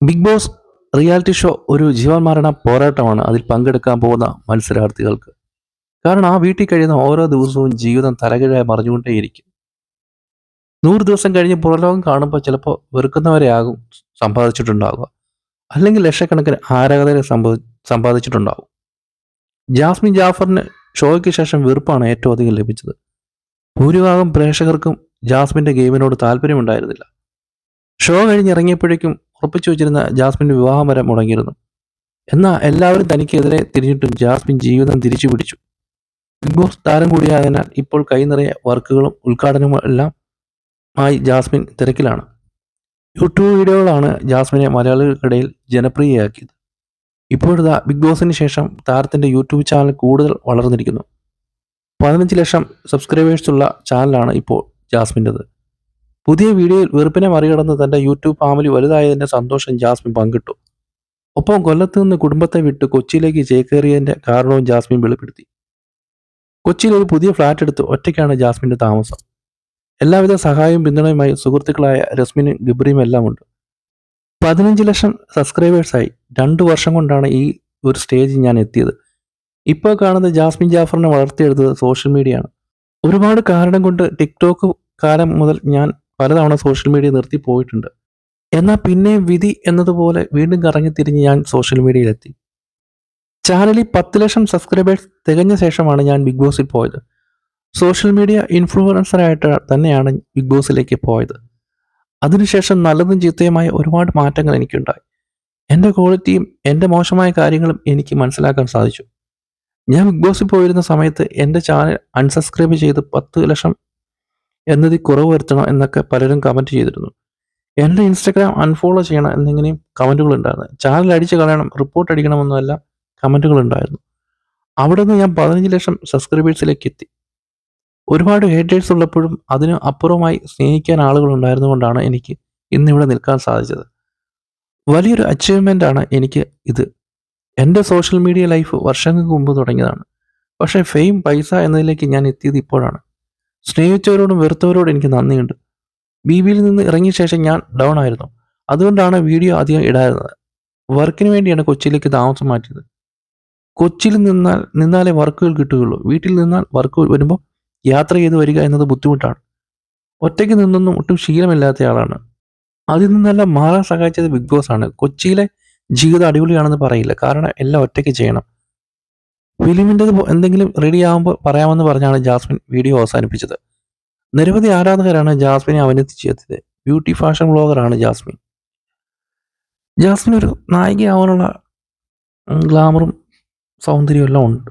Big boss reality show ഒരു ജീവൻ മരണ പോരാട്ടമാണ് അതിൽ പങ്കെടുക്കാൻ പോകുന്ന മത്സരാർത്ഥികൾക്ക്. കാരണം ആ വീട്ടിൽ കഴിയുന്ന ഓരോ ദിവസവും ജീവിതം തലകീഴായി മറിഞ്ഞുകൊണ്ടേയിരിക്കും. 100 ദിവസം കഴിഞ്ഞ് പുറലോകം കാണുമ്പോൾ ചിലപ്പോൾ വെറുക്കുന്നവരെ ആകും സമ്പാദിച്ചിട്ടുണ്ടാവുക. അല്ലെങ്കിൽ ലക്ഷക്കണക്കിന് ആരാധകരെ സമ്പാദിച്ചിട്ടുണ്ടാവും. ജാസ്മിൻ ജാഫറിന് ഷോയ്ക്ക് ശേഷം വെറുപ്പാണ് ഏറ്റവും അധികം ലഭിച്ചത്. ഭൂരിഭാഗം പ്രേക്ഷകർക്കും ജാസ്മിന്റെ ഗെയിമിനോട് താല്പര്യമുണ്ടായിരുന്നില്ല. ഷോ കഴിഞ്ഞിറങ്ങിയപ്പോഴേക്കും ഉറപ്പിച്ചു വെച്ചിരുന്ന ജാസ്മിന്റെ വിവാഹം വരെ മുടങ്ങിയിരുന്നു. എന്നാൽ എല്ലാവരും തനിക്കെതിരെ തിരിഞ്ഞിട്ടും ജാസ്മിൻ ജീവിതം തിരിച്ചു പിടിച്ചു. ബിഗ് ബോസ് താരം കൂടിയായതിനാൽ ഇപ്പോൾ കൈ നിറയെ വർക്കുകളും ഉദ്ഘാടനവും എല്ലാം ആയി ജാസ്മിൻ തിരക്കിലാണ്. യൂട്യൂബ് വീഡിയോകളാണ് ജാസ്മിനെ മലയാളികൾക്കിടയിൽ ജനപ്രിയയാക്കിയത്. ഇപ്പോഴിതാ ബിഗ് ബോസിന് ശേഷം താരത്തിന്റെ യൂട്യൂബ് ചാനൽ കൂടുതൽ വളർന്നിരിക്കുന്നു. 15 ലക്ഷം സബ്സ്ക്രൈബേഴ്സുള്ള ചാനലാണ് ഇപ്പോൾ ജാസ്മിൻ്റെത്. പുതിയ വീഡിയോയിൽ വെറുപ്പിനെ മറികടന്ന് തന്റെ യൂട്യൂബ് ഫാമിലി വലുതായതിന്റെ സന്തോഷം ജാസ്മിൻ പങ്കിട്ടു. ഒപ്പം കൊല്ലത്ത് നിന്ന് കുടുംബത്തെ വിട്ട് കൊച്ചിയിലേക്ക് ചേക്കേറിയതിന്റെ കാരണവും ജാസ്മിൻ വെളിപ്പെടുത്തി. കൊച്ചിയിൽ ഒരു പുതിയ ഫ്ലാറ്റ് എടുത്ത് ഒറ്റയ്ക്കാണ് ജാസ്മിന്റെ താമസം. എല്ലാവിധ സഹായവും പിന്തുണയുമായി സുഹൃത്തുക്കളായ രസ്മിനും ഗബ്രിയും എല്ലാം ഉണ്ട്. 15 ലക്ഷം സബ്സ്ക്രൈബേഴ്സായി 2 വർഷം കൊണ്ടാണ് ഈ ഒരു സ്റ്റേജിൽ ഞാൻ എത്തിയത്. ഇപ്പോൾ കാണുന്ന ജാസ്മിൻ ജാഫറിനെ വളർത്തിയെടുത്തത് സോഷ്യൽ മീഡിയയാണ്. ഒരുപാട് കാരണം കൊണ്ട് ടിക്ടോക്ക് കാലം മുതൽ ഞാൻ പലതവണ സോഷ്യൽ മീഡിയ നിർത്തി പോയിട്ടുണ്ട്. എന്നാൽ പിന്നെ വിധി എന്നതുപോലെ വീണ്ടും കറങ്ങിത്തിരിഞ്ഞ് ഞാൻ സോഷ്യൽ മീഡിയയിലെത്തി. ചാനലിൽ 10 ലക്ഷം സബ്സ്ക്രൈബേഴ്സ് തികഞ്ഞ ശേഷമാണ് ഞാൻ ബിഗ് ബോസിൽ പോയത്. സോഷ്യൽ മീഡിയ ഇൻഫ്ലുവൻസറായിട്ട് തന്നെയാണ് ബിഗ് ബോസിലേക്ക് പോയത്. അതിനുശേഷം നല്ലതും ചീത്തയുമായ ഒരുപാട് മാറ്റങ്ങൾ എനിക്കുണ്ടായി. എൻ്റെ ക്വാളിറ്റിയും എൻ്റെ മോശമായ കാര്യങ്ങളും എനിക്ക് മനസ്സിലാക്കാൻ സാധിച്ചു. ഞാൻ ബിഗ് ബോസിൽ പോയിരുന്ന സമയത്ത് എൻ്റെ ചാനൽ അൺസബ്സ്ക്രൈബ് ചെയ്ത് 10 ലക്ഷം എന്നതിൽ കുറവ് വരുത്തണം എന്നൊക്കെ പലരും കമൻറ്റ് ചെയ്തിരുന്നു. എൻ്റെ ഇൻസ്റ്റഗ്രാം അൺഫോളോ ചെയ്യണം എന്നിങ്ങനെയും കമൻറ്റുകൾ ഉണ്ടായിരുന്നു. ചാനൽ അടിച്ച് കളയണം, റിപ്പോർട്ട് അടിക്കണമെന്നെല്ലാം കമൻറ്റുകൾ ഉണ്ടായിരുന്നു. അവിടെ നിന്ന് ഞാൻ 15 ലക്ഷം സബ്സ്ക്രൈബേഴ്സിലേക്ക് എത്തി. ഒരുപാട് ഹേറ്റേഴ്സ് ഉള്ളപ്പോഴും അതിന് അപ്പുറമായി സ്നേഹിക്കാൻ ആളുകൾ ഉണ്ടായിരുന്നുകൊണ്ടാണ് എനിക്ക് ഇന്നിവിടെ നിൽക്കാൻ സാധിച്ചത്. വലിയൊരു അച്ചീവ്മെൻ്റ് ആണ് എനിക്ക് ഇത്. എൻ്റെ സോഷ്യൽ മീഡിയ ലൈഫ് വർഷങ്ങൾക്ക് മുമ്പ് തുടങ്ങിയതാണ്. പക്ഷേ ഫെയിം, പൈസ എന്നതിലേക്ക് ഞാൻ എത്തിയത് ഇപ്പോഴാണ്. സ്നേഹിച്ചവരോടും വെറുത്തവരോടും എനിക്ക് നന്ദിയുണ്ട്. ബിയിൽ നിന്ന് ഇറങ്ങിയ ശേഷം ഞാൻ ഡൗൺ ആയിരുന്നു. അതുകൊണ്ടാണ് വീഡിയോ അധികം ഇടാതിരുന്നത്. വർക്കിന് വേണ്ടിയാണ് കൊച്ചിയിലേക്ക് താമസം മാറ്റിയത്. കൊച്ചിയിൽ നിന്നാലേ വർക്കുകൾ കിട്ടുകയുള്ളൂ. വീട്ടിൽ നിന്നാൽ വർക്കുകൾ വരുമ്പോൾ യാത്ര ചെയ്ത് വരിക എന്നത് ബുദ്ധിമുട്ടാണ്. ഒറ്റയ്ക്ക് നിന്നൊന്നും ഒട്ടും ശീലമില്ലാത്ത ആളാണ്. അതിൽ നിന്നെല്ലാം മാറാൻ സഹായിച്ചത് ബിഗ് ബോസ് ആണ്. കൊച്ചിയിലെ ജീവിതം അടിപൊളിയാണെന്ന് പറയില്ല, കാരണം എല്ലാം ഒറ്റയ്ക്ക് ചെയ്യണം. ഫിലിമിൻ്റെ എന്തെങ്കിലും റെഡി ആകുമ്പോൾ പറയാമെന്ന് പറഞ്ഞാണ് ജാസ്മിൻ വീഡിയോ അവസാനിപ്പിച്ചത്. നിരവധി ആരാധകരാണ് ജാസ്മിനെ അവനെത്തിച്ചെത്തിയത്. ബ്യൂട്ടി ഫാഷൻ വ്ളോഗറാണ് ജാസ്മിൻ. ജാസ്മിൻ ഒരു നായികയാവാനുള്ള ഗ്ലാമറും സൗന്ദര്യവും എല്ലാം ഉണ്ട്.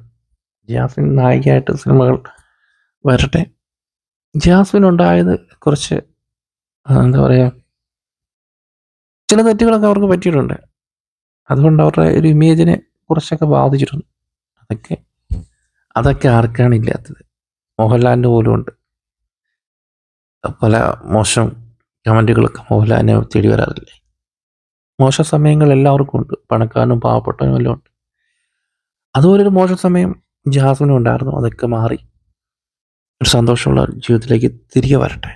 ജാസ്മിൻ നായികയായിട്ട് സിനിമകൾ വരട്ടെ. ജാസ്മിൻ ഉണ്ടായത് കുറച്ച് എന്താ പറയുക, ചില തെറ്റുകളൊക്കെ അവർക്ക് പറ്റിയിട്ടുണ്ട്. അതുകൊണ്ട് അവരുടെ ഒരു ഇമേജിനെ കുറച്ചൊക്കെ ബാധിച്ചിട്ടുണ്ട്. അതൊക്കെ ആർക്കാണ് ഇല്ലാത്തത്? മോഹൻലാലിൻ്റെ പോലും ഉണ്ട്. പല മോശം കമൻറ്റുകളൊക്കെ മോഹൻലാലിനെ തേടി വരാറില്ലേ? മോശം സമയങ്ങൾ എല്ലാവർക്കും ഉണ്ട്. പണക്കാരനും പാവപ്പെട്ടവനും എല്ലാം ഉണ്ട്. അതുപോലൊരു മോശം സമയം ജാസ്മിനും ഉണ്ടായിരുന്നു. അതൊക്കെ മാറി ഒരു സന്തോഷമുള്ള ജീവിതത്തിലേക്ക് തിരികെ വരട്ടെ.